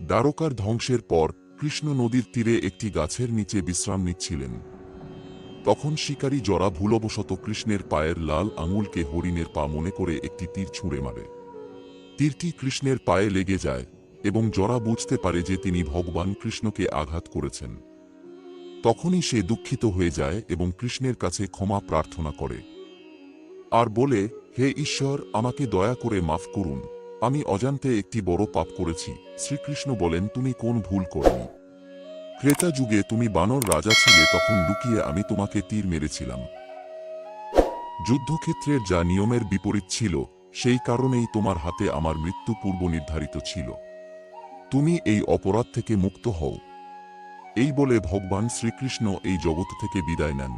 দ্বারকার ধ্বংসের পর কৃষ্ণ নদীর তীরে একটি গাছের নিচে বিশ্রাম নিচ্ছিলেন। তখন শিকারী জরা ভুলবশত কৃষ্ণের পায়ের লাল আঙুলকে হরিণের পা মনে করে একটি তীর ছুঁড়ে মারে। তীরটি কৃষ্ণের পায়ে লেগে যায় এবং জরা বুঝতে পারে যে তিনি ভগবান কৃষ্ণকে আঘাত করেছেন। তখনই সে দুঃখিত হয়ে যায় এবং কৃষ্ণের কাছে ক্ষমা প্রার্থনা করে আর বলে, হে ঈশ্বর, আমাকে দয়া করে মাফ করুন, আমি অজান্তে একটি বড় পাপ করেছি। শ্রীকৃষ্ণ বলেন, তুমি কোন ভুল করনি? ক্রেতা যুগে তুমি বানর রাজা ছিলে, তখন লুকিয়ে আমি তোমাকে তীর মেরেছিলাম। যুদ্ধক্ষেত্রের যা নিয়মের বিপরীত ছিল, সেই কারণেই তোমার হাতে আমার মৃত্যু পূর্ব নির্ধারিত ছিল। তুমি এই অপরাধ থেকে মুক্ত হও। এই বলে ভগবান শ্রীকৃষ্ণ এই জগৎ থেকে বিদায় নেন।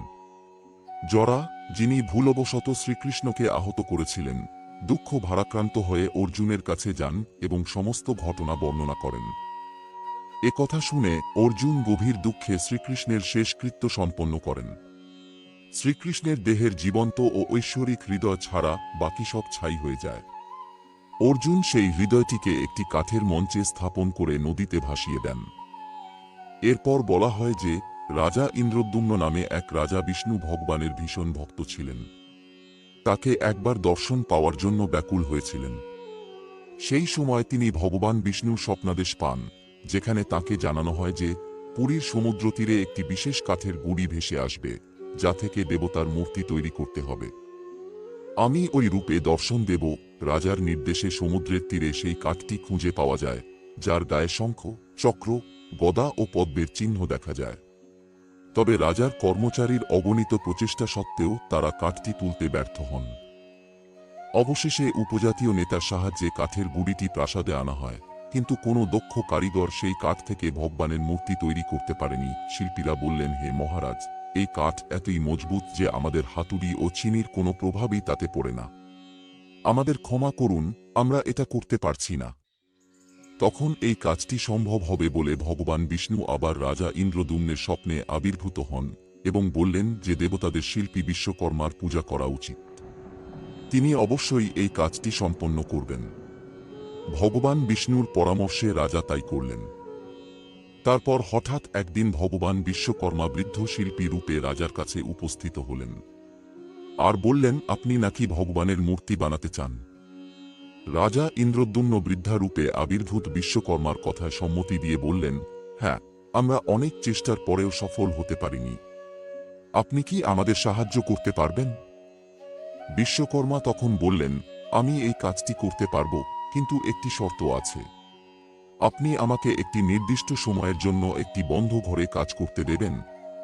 জরা, যিনি ভুলবশত শ্রীকৃষ্ণকে আহত করেছিলেন, দুঃখ ভারাক্রান্ত হয়ে অর্জুনের কাছে যান এবং সমস্ত ঘটনা বর্ণনা করেন। কথা শুনে অর্জুন গভীর দুঃখে শ্রীকৃষ্ণের শেষকৃত্য সম্পন্ন করেন। শ্রীকৃষ্ণের দেহের জীবন্ত ও ঐশ্বরিক হৃদয় ছাড়া বাকি সব ছাই হয়ে যায়। অর্জুন সেই হৃদয়টিকে একটি কাঠের মঞ্চে স্থাপন করে নদীতে ভাসিয়ে দেন। এরপর বলা হয় যে রাজা ইন্দ্রদ্যুম্ন নামে এক রাজা বিষ্ণু ভগবানের ভীষণ ভক্ত ছিলেন। তাকে একবার দর্শন পাওয়ার জন্য ব্যাকুল হয়েছিলেন। সেই সময় তিনি ভগবান বিষ্ণুর স্বপ্নাদেশ পান, যেখানে তাকে জানানো হয় যে পুরীর সমুদ্র তীরে একটি বিশেষ কাঠের গুঁড়ি ভেসে আসবে, যা থেকে দেবতার মূর্তি তৈরি করতে হবে। আমি ওই রূপে দর্শন দেব। রাজার নির্দেশে সমুদ্রের তীরে সেই কাঠটি খুঁজে পাওয়া যায়, যার গায়ে শঙ্খ, চক্র, গদা ও পদ্মের চিহ্ন দেখা যায়। তবে রাজার কর্মচারীর অগণিত প্রচেষ্টা সত্ত্বেও তারা কাঠটি তুলতে ব্যর্থ হন। অবশেষে উপজাতীয় নেতার সাহায্যে কাঠের গুঁড়িটি প্রাসাদে আনা হয়, কিন্তু কোনো দক্ষ কারিগর সেই কাঠ থেকে ভগবানের মূর্তি তৈরি করতে পারেনি। শিল্পীরা বললেন, হে মহারাজ, এই কাঠ এতই মজবুত যে আমাদের হাতুড়ি ও চিনির কোনো প্রভাবই তাতে পড়ে না। আমাদের ক্ষমা করুন, আমরা এটা করতে পারছি না। তখন এই কাজটি সম্ভব হবে বলে ভগবান বিষ্ণু আবার রাজা ইন্দ্রদ্যুম্নের স্বপ্নে আবির্ভূত হন এবং বললেন যে দেবতাদের শিল্পী বিশ্বকর্মার পূজা করা উচিত। তিনি অবশ্যই এই কাজটি সম্পন্ন করবেন। ভগবান বিষ্ণুর পরামর্শে রাজা তাই করলেন। তারপর হঠাৎ একদিন ভগবান বিশ্বকর্মা বৃদ্ধ শিল্পী রূপে রাজার কাছে উপস্থিত হলেন আর বললেন, আপনি নাকি ভগবানের মূর্তি বানাতে চান? রাজা ইন্দ্রদ্যুম্ন বৃদ্ধা রূপে আবির্ভূত বিশ্বকর্মার কথায় সম্মতি দিয়ে বললেন, হ্যাঁ, আমরা অনেক চেষ্টার পরেও সফল হতে পারিনি। আপনি কি আমাদের সাহায্য করতে পারবেন? বিশ্বকর্মা তখন বললেন, আমি এই কাজটি করতে পারব, কিন্তু একটি শর্ত আছে। আপনি আমাকে একটি নির্দিষ্ট সময়ের জন্য একটি বন্ধ ঘরে কাজ করতে দেবেন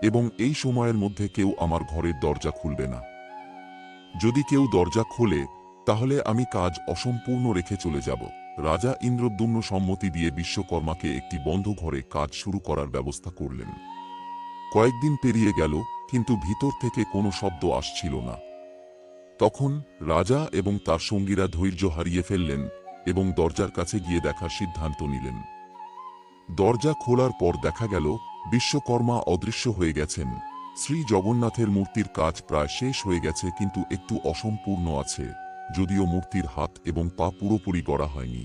এবং এই সময়ের মধ্যে কেউ আমার ঘরের দরজা খুলবে না। যদি কেউ দরজা খোলে, তাহলে আমি কাজ অসম্পূর্ণ রেখে চলে যাব। রাজা ইন্দ্রদ্যুম্ন সম্মতি দিয়ে বিশ্বকর্মাকে একটি বন্ধ ঘরে কাজ শুরু করার ব্যবস্থা করলেন। কয়েকদিন পেরিয়ে গেল, কিন্তু ভিতর থেকে কোনো শব্দ আসছিল না। তখন রাজা এবং তার সঙ্গীরা ধৈর্য হারিয়ে ফেললেন এবং দরজার কাছে গিয়ে দেখার সিদ্ধান্ত নিলেন। দরজা খোলার পর দেখা গেল বিশ্বকর্মা অদৃশ্য হয়ে গেছেন। শ্রী জগন্নাথের মূর্তির কাজ প্রায় শেষ হয়ে গেছে, কিন্তু একটু অসম্পূর্ণ আছে, যদিও মূর্তির হাত এবং পা পুরোপুরি গড়া হয়নি।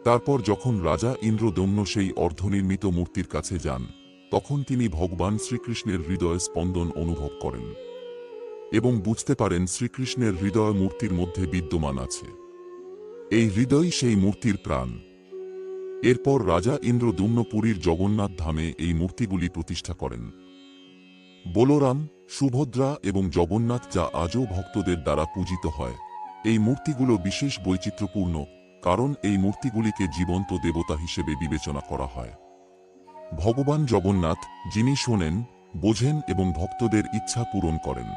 তারপর যখন রাজা ইন্দ্রদ্যুম্ন সেই অর্ধনির্মিত মূর্তির কাছে যান, তখন তিনি ভগবান শ্রীকৃষ্ণের হৃদয় স্পন্দন অনুভব করেন এবং বুঝতে পারেন শ্রীকৃষ্ণের হৃদয় মূর্তির মধ্যে বিদ্যমান আছে। এই হৃদয়ই সেই মূর্তির প্রাণ। এরপর রাজা ইন্দ্রদ্যুম্ন পুরীর জগন্নাথ ধামে এই মূর্তিগুলি প্রতিষ্ঠা করেন। বলরাম, সুভদ্রা এবং জগন্নাথ, যা আজও ভক্তদের দ্বারা পূজিত হয়। এই মূর্তিগুলো বিশেষ বৈচিত্র্যপূর্ণ, কারণ এই মূর্তিগুলিকে জীবন্ত দেবতা হিসেবে বিবেচনা করা হয়। ভগবান জগন্নাথ, যিনি শোনেন, বোঝেন এবং ভক্তদের ইচ্ছা পূরণ করেন।